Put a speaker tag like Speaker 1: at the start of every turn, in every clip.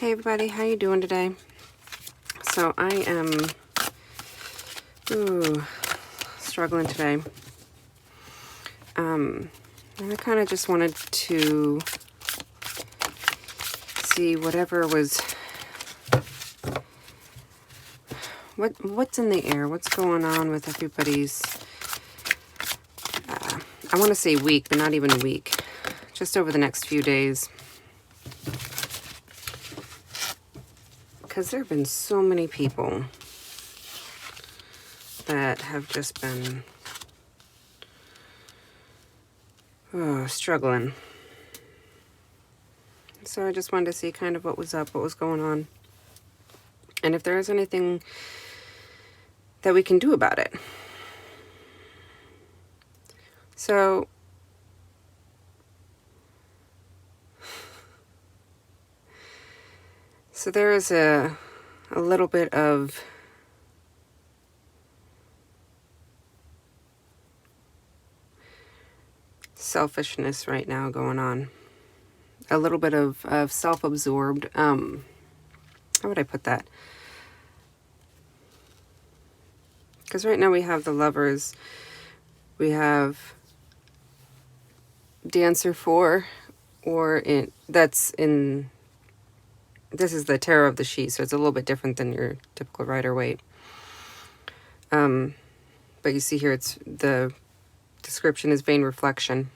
Speaker 1: Hey everybody, how you doing today? So I am struggling today. And I kind of just wanted to see whatever was what's in the air, what's going on with everybody's I want to say week, but not even week. Just over the next few days. Because there have been so many people that have just been struggling. So I just wanted to see kind of what was up, what was going on. And if there is anything that we can do about it. So there is a little bit of selfishness right now going on. A little bit of self-absorbed. How would I put that? Because right now we have the Lovers. We have Dancer 4, this is the Terror of the She, so it's a little bit different than your typical Rider-Waite. But you see here, it's the description is vain reflection.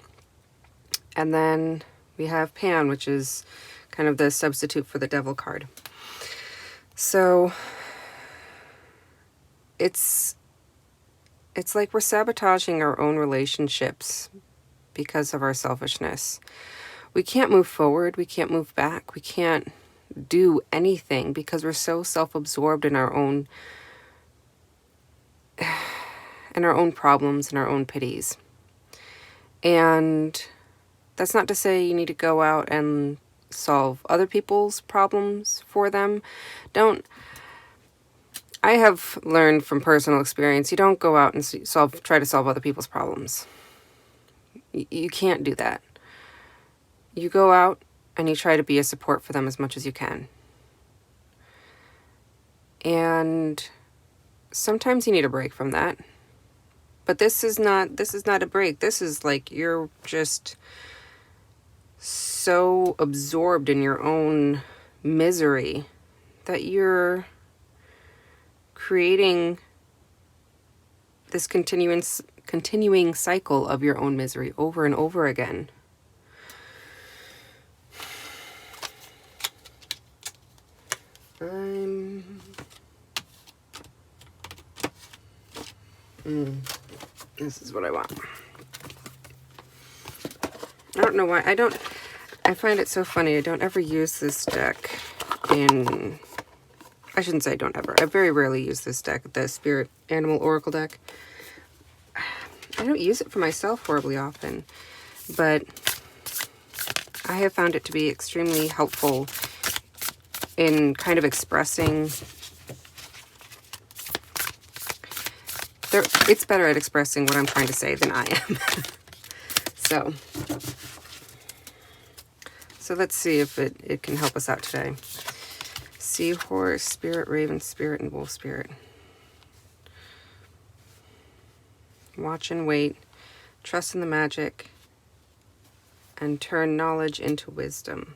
Speaker 1: And then we have Pan, which is kind of the substitute for the Devil card. So it's like we're sabotaging our own relationships because of our selfishness. We can't move forward. We can't move back. We can't do anything because we're so self-absorbed in our own problems and our own pities. And that's not to say you need to go out and solve other people's problems for them. I have learned from personal experience, you don't go out and try to solve other people's problems. You can't do that. You go out and you try to be a support for them as much as you can. And sometimes you need a break from that. But this is not a break. This is like you're just so absorbed in your own misery that you're creating this continuing cycle of your own misery over and over again. This is what I want. I don't know why. I find it so funny. I don't ever use this deck I shouldn't say I don't ever. I very rarely use this deck, the Spirit Animal Oracle deck. I don't use it for myself horribly often, but I have found it to be extremely helpful in kind of expressing. It's better at expressing what I'm trying to say than I am. So let's see if it can help us out today. Seahorse, Spirit, Raven Spirit, and Wolf Spirit. Watch and wait. Trust in the magic. And turn knowledge into wisdom.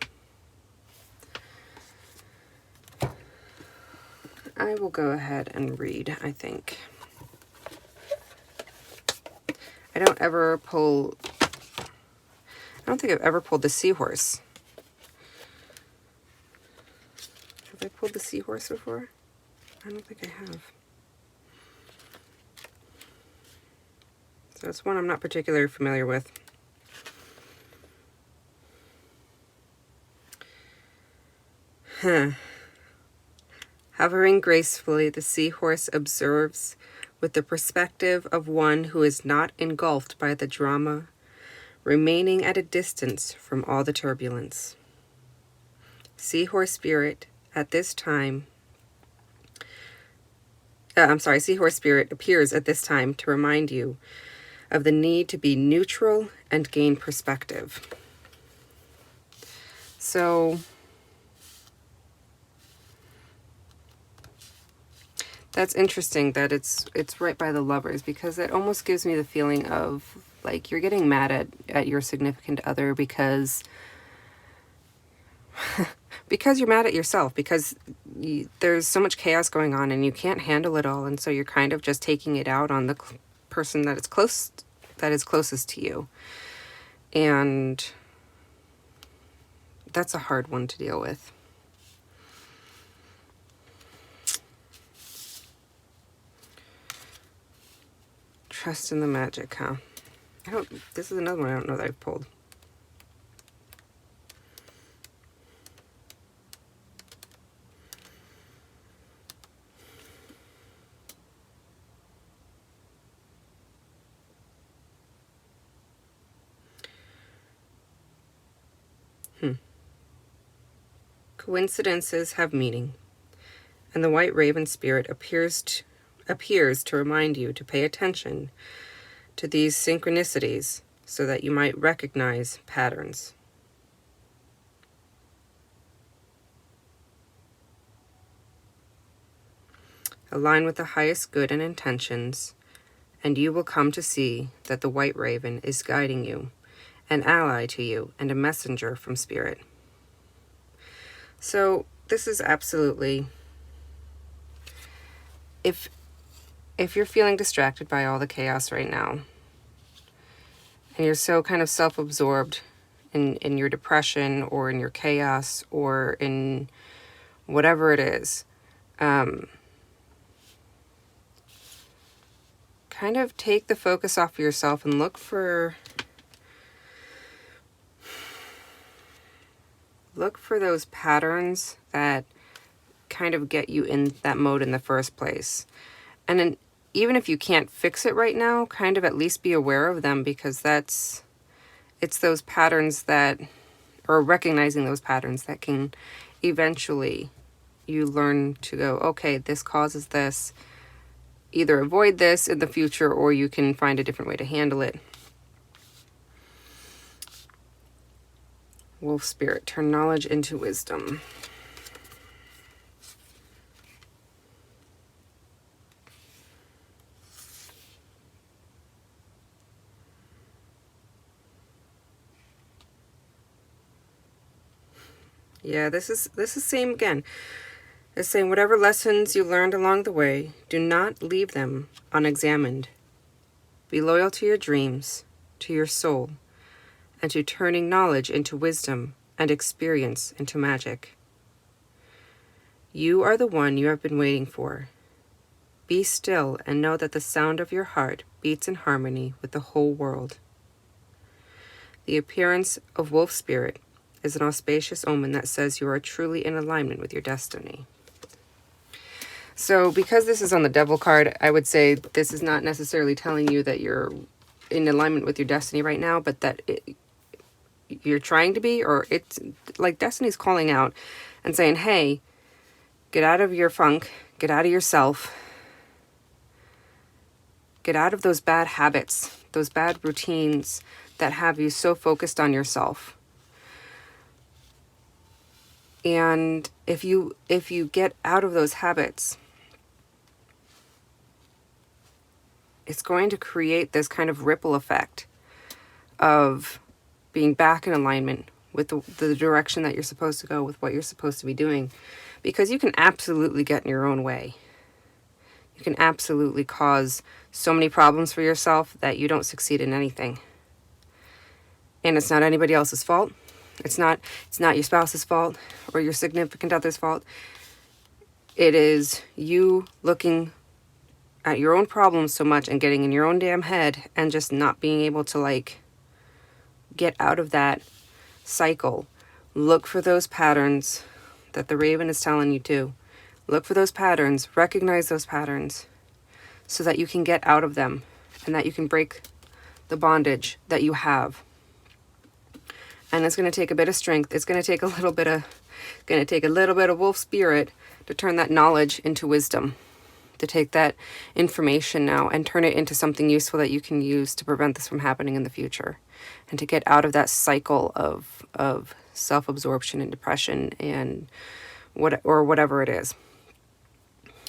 Speaker 1: I will go ahead and read, I think. I don't think I've ever pulled the Seahorse. Have I pulled the Seahorse before? I don't think I have. So it's one I'm not particularly familiar with. Hovering gracefully, the Seahorse observes with the perspective of one who is not engulfed by the drama, remaining at a distance from all the turbulence. Seahorse Spirit appears at this time to remind you of the need to be neutral and gain perspective. So That's interesting that it's right by the Lovers, because it almost gives me the feeling of like you're getting mad at your significant other because you're mad at yourself, because there's so much chaos going on and you can't handle it all, and so you're kind of just taking it out on the person that is closest to you. And that's a hard one to deal with. Trust in the magic, huh? This is another one I don't know that I've pulled. Coincidences have meaning, and the white raven spirit appears to remind you to pay attention to these synchronicities so that you might recognize patterns. Align with the highest good and intentions, and you will come to see that the white raven is guiding you, an ally to you, and a messenger from spirit. So this is absolutely, if you're feeling distracted by all the chaos right now, and you're so kind of self-absorbed in your depression or in your chaos or in whatever it is, kind of take the focus off of yourself and look for those patterns that kind of get you in that mode in the first place. And then even if you can't fix it right now, kind of at least be aware of them, because it's those patterns that, or recognizing those patterns that can eventually you learn to go, okay, this causes this. Either avoid this in the future or you can find a different way to handle it. Wolf spirit, turn knowledge into wisdom. Yeah, this is same again. It's saying whatever lessons you learned along the way, do not leave them unexamined. Be loyal to your dreams, to your soul, and to turning knowledge into wisdom and experience into magic. You are the one you have been waiting for. Be still and know that the sound of your heart beats in harmony with the whole world. The appearance of wolf spirit is an auspicious omen that says you are truly in alignment with your destiny. So because this is on the Devil card, I would say this is not necessarily telling you that you're in alignment with your destiny right now, but that you're trying to be, or it's like Destiny's calling out and saying, hey, get out of your funk, get out of yourself, get out of those bad habits, those bad routines that have you so focused on yourself. And if you get out of those habits, it's going to create this kind of ripple effect of being back in alignment with the direction that you're supposed to go, with what you're supposed to be doing. Because you can absolutely get in your own way. You can absolutely cause so many problems for yourself that you don't succeed in anything. And it's not anybody else's fault. It's not your spouse's fault or your significant other's fault. It is you looking at your own problems so much and getting in your own damn head and just not being able to get out of that cycle. Look for those patterns that the raven is telling you to. Look for those patterns, recognize those patterns so that you can get out of them and that you can break the bondage that you have. And it's going to take a bit of strength. It's going to take a little bit of wolf spirit to turn that knowledge into wisdom, to take that information now and turn it into something useful that you can use to prevent this from happening in the future, and to get out of that cycle of self-absorption and depression and whatever it is.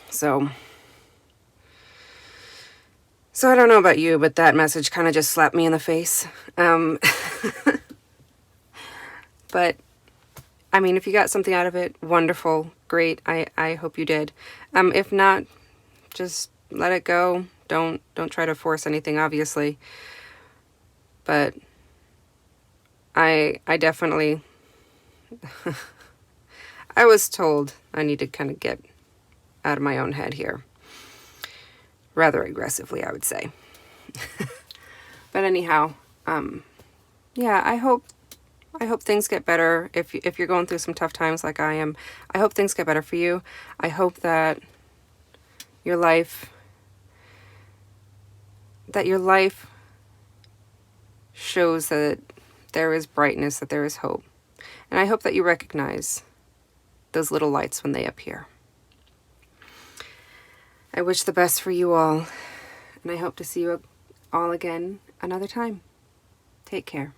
Speaker 1: So So I don't know about you, but that message kind of just slapped me in the face. But I mean, if you got something out of it, wonderful, great. I hope you did. If not, just let it go. Don't try to force anything, obviously. But I definitely I was told I need to kind of get out of my own head here. Rather aggressively, I would say. But anyhow, yeah, I hope things get better. If you're going through some tough times like I am, I hope things get better for you. I hope that your life shows that there is brightness, that there is hope. And I hope that you recognize those little lights when they appear. I wish the best for you all, and I hope to see you all again another time. Take care.